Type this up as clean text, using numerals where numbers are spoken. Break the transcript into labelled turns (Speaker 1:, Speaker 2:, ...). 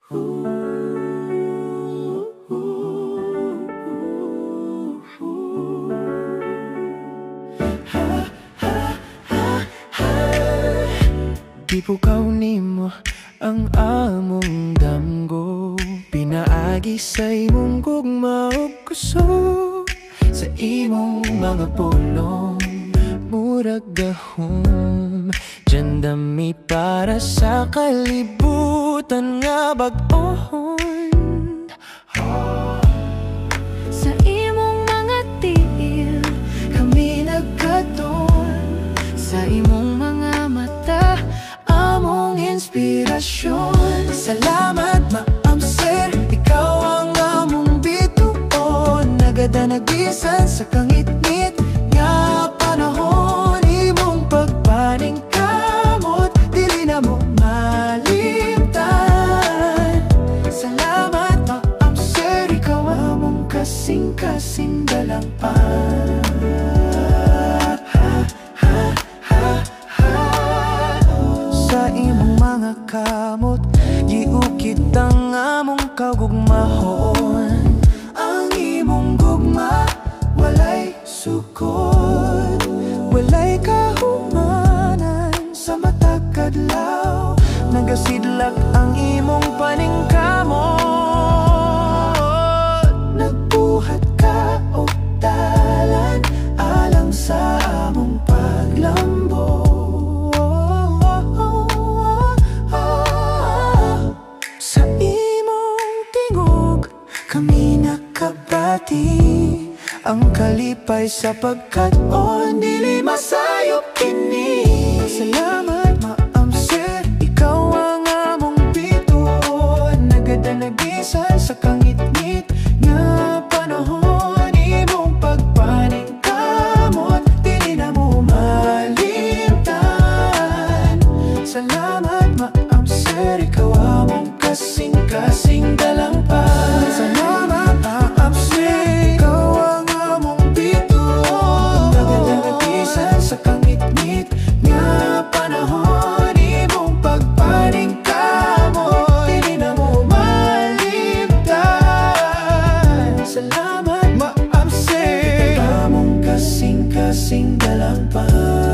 Speaker 1: Gipukaw nimo ang among damgo, pinaagi sa imong gugma ug kusog. Sa imong mga pulong murag gahom, dyan dami para sa kalibutan nga bag-ohon.
Speaker 2: Sa imong mga tiil kami nagkaton, sa imong mga mata among inspirasyon.
Speaker 1: Salamat Maam Sir, ikaw ang among bituon, nagadanagisan sa kangit-ngit nga panahon. Imong pagpaning kamot, dili na mo malimtan. Salamat Maam Sir, ikaw among kasing-kasing dalampan. Sa imong mga kamot, giukit ang among kagugmahon. Ang imong gugma, walay sukod, walay kahumanan. Sa matag kadlaw, nagasidlak ang imong paningkamot. Nagbuhat ka og dalan alang sa among paglambo. Sa imong tingog kami nakabati, ang kalipay sa pagkat-on dili masayop kini. Salamat Maam Sir, ikaw ang among bituon, nagadanagisan sa kangit-ngit nga panahon. Imong pagpaning kamot, dili na mo malimtan. Salamat Maam Sir, ikaw among kasing-kasing dalampan. Salamat Maam Sir, ikaw ang among bituon, nagadanagisan sa kangit-ngit nga panahon. Imong pagpaning kamot, dili na mo malimtan. Salamat Maam Sir, ikaw among kasing-kasing dalampan.